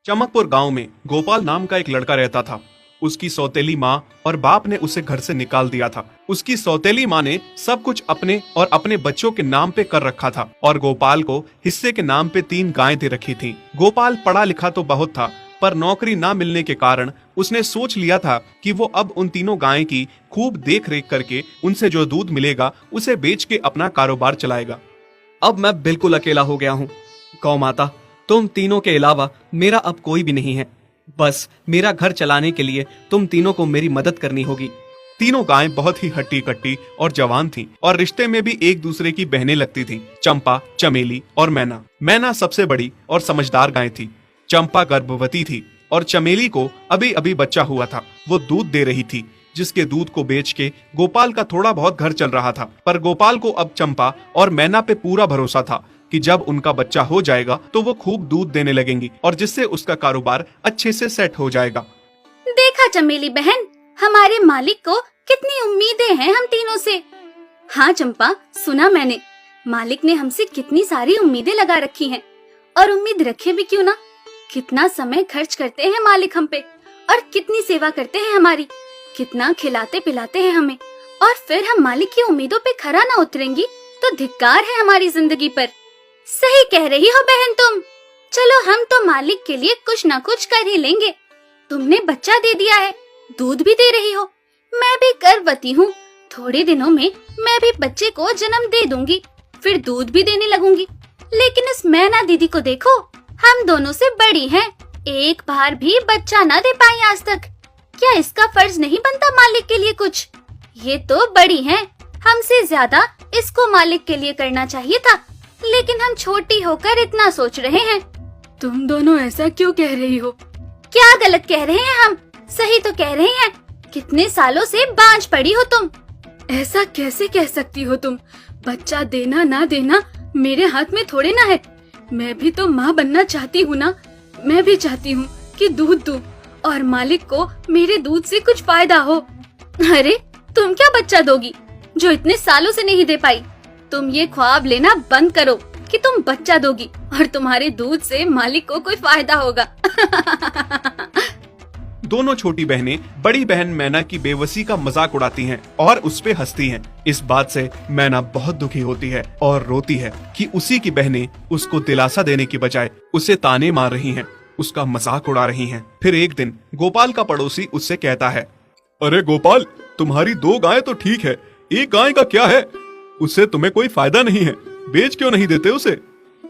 चमकपुर गांव में गोपाल नाम का एक लड़का रहता था। उसकी सौतेली माँ और बाप ने उसे घर से निकाल दिया था। उसकी सौतेली माँ ने सब कुछ अपने और अपने बच्चों के नाम पे कर रखा था और गोपाल को हिस्से के नाम पे 3 गायें दे रखी थीं। गोपाल पढ़ा लिखा तो बहुत था, पर नौकरी ना मिलने के कारण उसने सोच लिया था कि वो अब उन तीनों गायें की खूब देख रेख करके उनसे जो दूध मिलेगा उसे बेच के अपना कारोबार चलाएगा। अब मैं बिल्कुल अकेला हो गया हूँ। गौ माता, तुम तीनों के अलावा मेरा अब कोई भी नहीं है। बस मेरा घर चलाने के लिए तुम तीनों को मेरी मदद करनी होगी। तीनों गायें बहुत ही हट्टी कट्टी और जवान थीं और रिश्ते में भी एक दूसरे की बहनें लगती थीं। चंपा, चमेली और मैना। मैना सबसे बड़ी और समझदार गाय थी। चंपा गर्भवती थी और चमेली को अभी अभी बच्चा हुआ था। वो दूध दे रही थी, जिसके दूध को बेच के गोपाल का थोड़ा बहुत घर चल रहा था। पर गोपाल को अब चंपा और मैना पे पूरा भरोसा था कि जब उनका बच्चा हो जाएगा तो वो खूब दूध देने लगेंगी और जिससे उसका कारोबार अच्छे से सेट हो जाएगा। देखा चमेली बहन, हमारे मालिक को कितनी उम्मीदें हैं हम तीनों से। हाँ चंपा, सुना मैंने, मालिक ने हमसे कितनी सारी उम्मीदें लगा रखी हैं। और उम्मीद रखे भी क्यों ना, कितना समय खर्च करते हैं मालिक हम पे और कितनी सेवा करते हैं हमारी, कितना खिलाते पिलाते हैं हमें। और फिर हम मालिक की उम्मीदों पे खरा ना उतरेंगी तो धिक्कार है हमारी जिंदगी पर। सही कह रही हो बहन तुम। चलो हम तो मालिक के लिए कुछ ना कुछ कर ही लेंगे। तुमने बच्चा दे दिया है, दूध भी दे रही हो, मैं भी गर्भवती हूँ। थोड़े दिनों में मैं भी बच्चे को जन्म दे दूंगी, फिर दूध भी देने लगूंगी। लेकिन इस मैना दीदी को देखो, हम दोनों से बड़ी हैं, एक बार भी बच्चा ना दे पाई आज तक। क्या इसका फर्ज नहीं बनता मालिक के लिए कुछ? ये तो बड़ी हैं, हमसे ज्यादा इसको मालिक के लिए करना चाहिए था, लेकिन हम छोटी होकर इतना सोच रहे हैं। तुम दोनों ऐसा क्यों कह रही हो? क्या गलत कह रहे हैं हम? सही तो कह रहे हैं। कितने सालों से बांझ पड़ी हो तुम। ऐसा कैसे कह सकती हो तुम? बच्चा देना ना देना मेरे हाथ में थोड़े ना है। मैं भी तो माँ बनना चाहती हूँ ना। मैं भी चाहती हूँ कि दूध दूँ और मालिक को मेरे दूध से कुछ फायदा हो। अरे तुम क्या बच्चा दोगी जो इतने सालों से नहीं दे पाई? तुम ये ख्वाब लेना बंद करो कि तुम बच्चा दोगी और तुम्हारे दूध से मालिक को कोई फायदा होगा। दोनों छोटी बहनें बड़ी बहन मैना की बेबसी का मजाक उड़ाती हैं और उस पे हंसती हैं। इस बात से मैना बहुत दुखी होती है और रोती है कि उसी की बहनें उसको दिलासा देने की बजाय उसे ताने मार रही हैं, उसका मजाक उड़ा रही हैं। फिर एक दिन गोपाल का पड़ोसी उससे कहता है, अरे गोपाल, तुम्हारी 2 गायें तो ठीक है, एक गाय का क्या है? उससे तुम्हें कोई फायदा नहीं है, बेच क्यों नहीं देते उसे?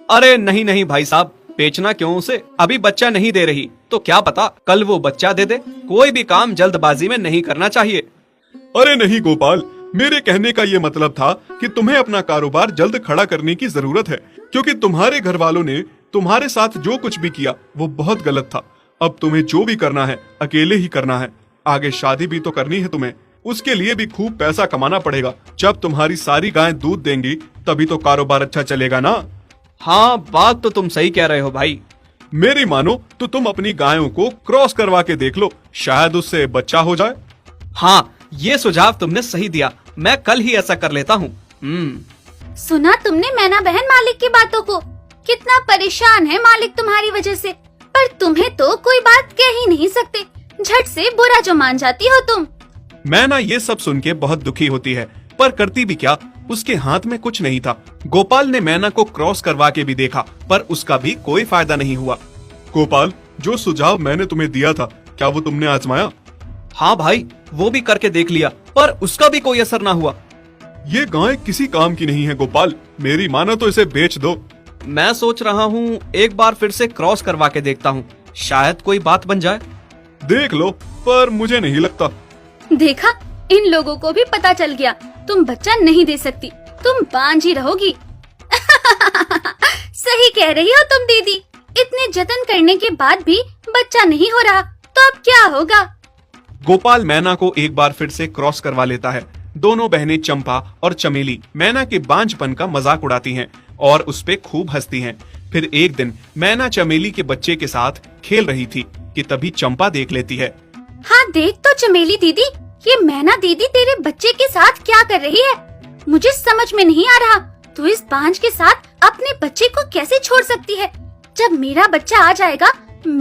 अरे नहीं नहीं भाई साहब, बेचना क्यों उसे? अभी बच्चा नहीं दे रही तो क्या पता कल वो बच्चा दे दे। कोई भी काम जल्दबाजी में नहीं करना चाहिए। अरे नहीं गोपाल, मेरे कहने का ये मतलब था कि तुम्हें अपना कारोबार जल्द खड़ा करने की जरूरत है, क्योंकि तुम्हारे घर वालों ने तुम्हारे साथ जो कुछ भी किया वो बहुत गलत था। अब तुम्हें जो भी करना है अकेले ही करना है। आगे शादी भी तो करनी है तुम्हें, उसके लिए भी खूब पैसा कमाना पड़ेगा। जब तुम्हारी सारी गायें दूध देंगी तभी तो कारोबार अच्छा चलेगा ना। हाँ, बात तो तुम सही कह रहे हो भाई। मेरी मानो तो तुम अपनी गायों को क्रॉस करवा के देख लो, शायद उससे बच्चा हो जाए। हाँ, ये सुझाव तुमने सही दिया, मैं कल ही ऐसा कर लेता हूँ। सुना तुमने मैना बहन मालिक की बातों को? कितना परेशान है मालिक तुम्हारी वजह से, पर तुम्हें तो कोई बात कह ही नहीं सकते। झट से बुरा जो मान जाती हो तुम। मैना ये सब सुन के बहुत दुखी होती है, पर करती भी क्या, उसके हाथ में कुछ नहीं था। गोपाल ने मैना को क्रॉस करवा के भी देखा, पर उसका भी कोई फायदा नहीं हुआ। गोपाल, जो सुझाव मैंने तुम्हें दिया था, क्या वो तुमने आजमाया? हाँ भाई, वो भी करके देख लिया, पर उसका भी कोई असर ना हुआ। ये गाय किसी काम की नहीं है गोपाल, मेरी मानो तो इसे बेच दो। मैं सोच रहा हूँ एक बार फिर से क्रॉस करवा के देखता हूँ, शायद कोई बात बन जाए। देख लो, पर मुझे नहीं लगता। देखा, इन लोगों को भी पता चल गया तुम बच्चा नहीं दे सकती, तुम बांझ ही रहोगी। सही कह रही हो तुम दीदी। इतने जतन करने के बाद भी बच्चा नहीं हो रहा तो अब क्या होगा? गोपाल मैना को एक बार फिर से क्रॉस करवा लेता है। दोनों बहनें चंपा और चमेली मैना के बांझपन का मजाक उड़ाती हैं और उस पे खूब हंसती हैं। फिर एक दिन मैना चमेली के बच्चे के साथ खेल रही थी कि तभी चंपा देख लेती है। हाँ देख तो चमेली दीदी, ये मैना दीदी तेरे बच्चे के साथ क्या कर रही है? मुझे समझ में नहीं आ रहा, तू इस बांझ के साथ अपने बच्चे को कैसे छोड़ सकती है? जब मेरा बच्चा आ जाएगा मैं